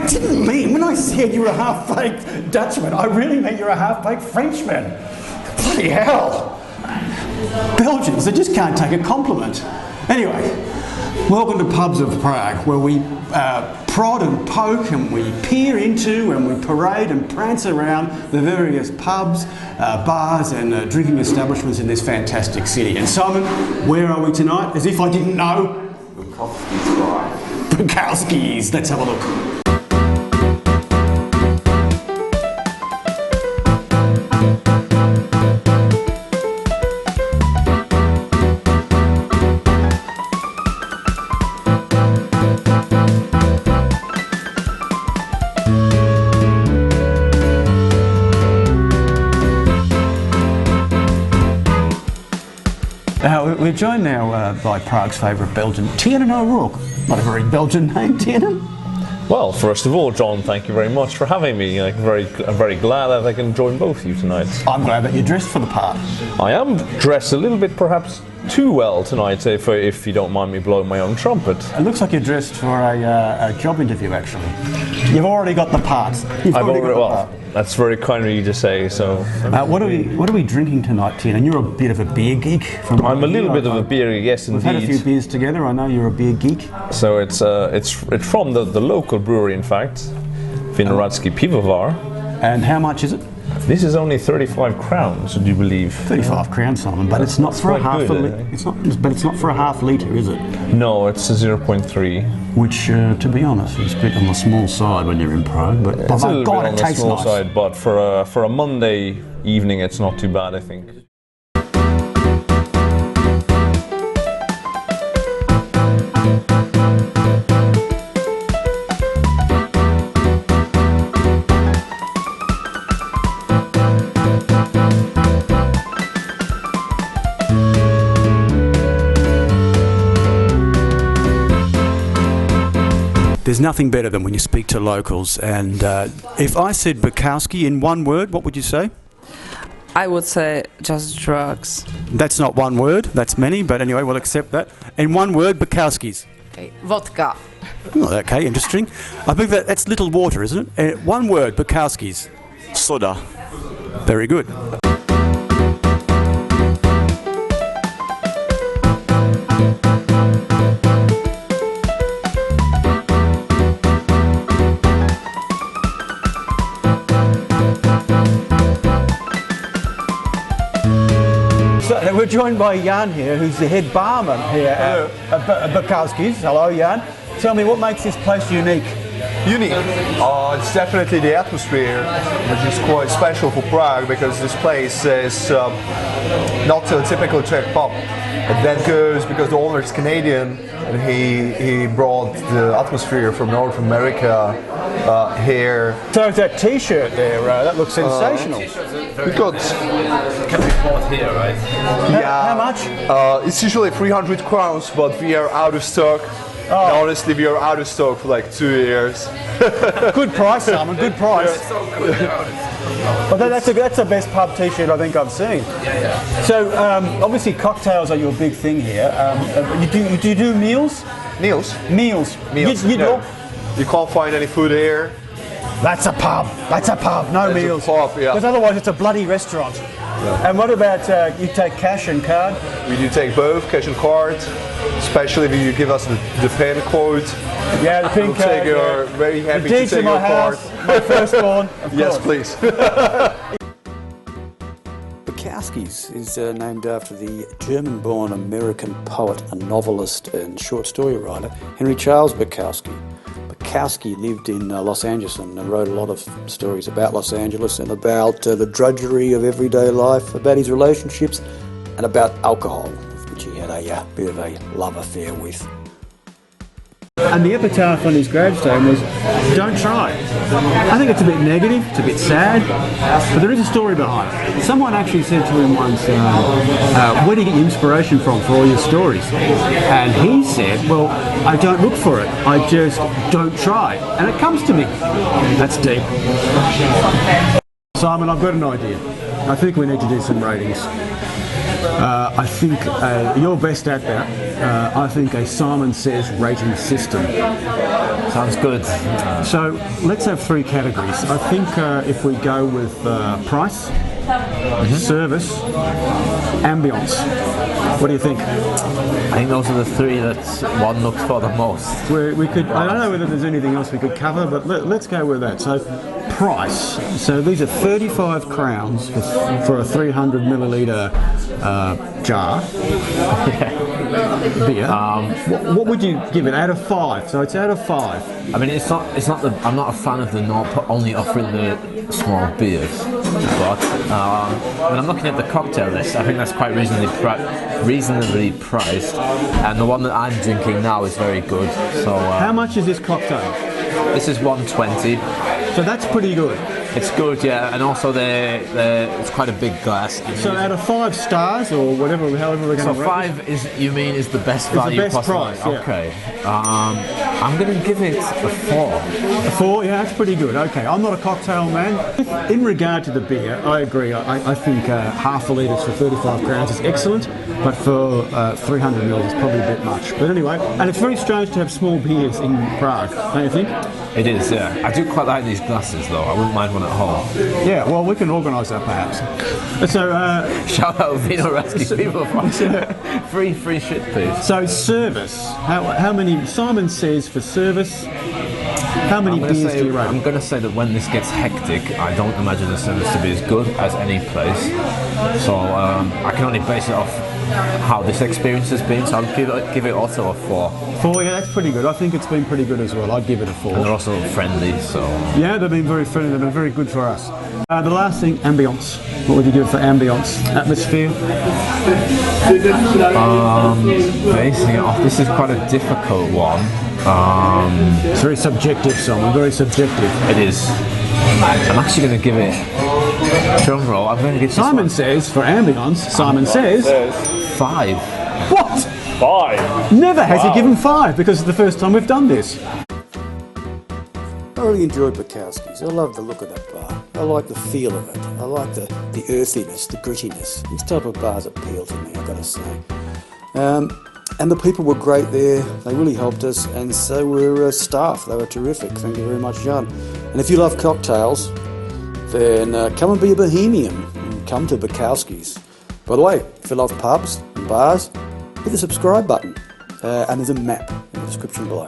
didn't mean, when I said you were a half-baked Dutchman, I really meant you're a half-baked Frenchman. Bloody hell. Belgians, they just can't take a compliment. Anyway, welcome to Pubs of Prague, where we prod and poke and we peer into and we parade and prance around the various pubs, bars and drinking establishments in this fantastic city. And Simon, where are we tonight? As if I didn't know. Bukowski's bar. Bukowski's, let's have a look. We're joined now by Prague's favourite Belgian, Tiernan O'Rourke. Not a very Belgian name, Tiernan. Well, first of all, John, thank you very much for having me. I'm very glad that I can join both of you tonight. I'm glad that you're dressed for the part. I am dressed a little bit, perhaps, too well tonight, if you don't mind me blowing my own trumpet. It looks like you're dressed for a job interview, actually. You've already got the part. That's very kind of you to say. So, what are we drinking tonight, Tiernan? You're a bit of a beer geek. I'm a little bit of a beer geek, yes, indeed. We've had a few beers together. I know you're a beer geek. So it's from the local brewery, in fact, Vinohradský pivovar. And how much is it? This is only 35 crowns, would you believe? 35 crowns, Simon, but it's not for a half a litre. It's not for a half litre, is it? No, it's a 0.3. Which, to be honest, is a bit on the small side when you're in Prague. But it's a little bit on the small nice. side, but for a Monday evening, it's not too bad, I think. There's nothing better than when you speak to locals, and if I said Bukowski in one word, what would you say? I would say just drugs. That's not one word, that's many, but anyway, we'll accept that. In one word, Bukowski's. Okay. Vodka. Oh, okay, interesting. I think that's little water, isn't it? One word, Bukowski's. Soda. Very good. So we're joined by Jan here, who's the head barman here at Bukowski's. Hello, Jan. Tell me, what makes this place unique? Unique? It's definitely the atmosphere, which is quite special for Prague, because this place is not a typical Czech pub. And that goes because the owner is Canadian, and he brought the atmosphere from North America here. So that T-shirt there, that looks sensational. We got. Can be bought here, right? Yeah. How much? It's usually 300 crowns, but we are out of stock. Oh. And honestly, we are out of stock for like 2 years. Good price, Simon. Good price. But that's the best pub T-shirt I think I've seen. Yeah. So obviously cocktails are your big thing here. Do you do meals? Meals? Meals. No. You can't find any food here. That's a pub. That's a pub. No meals. Pub, yeah. Because otherwise it's a bloody restaurant. Yeah. And what about you take cash and card? We do take both, cash and card. Especially if you give us the PIN code. Yeah, the PIN code. Very happy to take your card. My firstborn. Yes, please. Bukowski's is named after the German-born American poet and novelist and short story writer Henry Charles Bukowski. Bukowski lived in Los Angeles and wrote a lot of stories about Los Angeles and about the drudgery of everyday life, about his relationships and about alcohol, which he had a bit of a love affair with. And the epitaph on his gravestone was, "Don't try." I think it's a bit negative, it's a bit sad, but there is a story behind it. Someone actually said to him once, where do you get your inspiration from for all your stories? And he said, well, I don't look for it, I just don't try, and it comes to me. That's deep. Simon, I've got an idea. I think we need to do some ratings. I think you're best at that. I think a Simon Says rating system. Sounds good. So let's have three categories. I think if we go with price, service, ambience. What do you think? I think those are the three that one looks for the most. We could. I don't know whether there's anything else we could cover, but let's go with that. So, price. So these are 35 crowns for a 300 milliliter jar. Beer. What would you give it out of 5? So it's out of 5. I mean, it's not the. I'm not a fan of the not only offering the small beers, but when I'm looking at the cocktail list, I think that's quite reasonably priced, and the one that I'm drinking now is very good. So how much is this cocktail? This is 120. So that's pretty good. It's good, yeah, and also it's quite a big glass. So out of 5 stars or whatever, however we're going to. So 5 is the best It's value the best possible. price, yeah. Okay, I'm going to give it a 4. A 4, yeah, that's pretty good. Okay, I'm not a cocktail man. In regard to the beer, I agree. I think half a litre for 35 crowns is excellent, but for 300 ml is probably a bit much. But anyway, and it's very strange to have small beers in Prague, don't you think? It is, yeah. I do quite like these glasses, though. I wouldn't mind one at home. Yeah, well, we can organise that perhaps. So, shout out Vino Rasky people for free shit, please. So service. How many? Simon says for service. How many beers do you rate? I'm going to say that when this gets hectic, I don't imagine the service to be as good as any place. So I can only base it off how this experience has been. So I'll give it also a 4. 4, yeah, that's pretty good. I think it's been pretty good as well. I'd give it a 4. And they're also friendly, so yeah, they've been very friendly. They've been very good for us. The last thing, ambience. What would you give it for ambience? Atmosphere? basing it off, this is quite a difficult one. It's very subjective, Simon. Very subjective. It is. I'm actually going to give it. Drum roll. I'm going to give Simon says for ambience. Simon says 5. what? 5. Never has he given 5 because it's the first time we've done this. I really enjoyed Bukowski's. I love the look of that bar. I like the feel of it. I like the earthiness, the grittiness. These type of bars appeal to me, I've got to say. And the people were great there. They really helped us, and so were staff. They were terrific. Thank you very much, John. And if you love cocktails, then come and be a Bohemian. And come to Bukowski's. By the way, if you love pubs and bars, hit the subscribe button. And there's a map in the description below.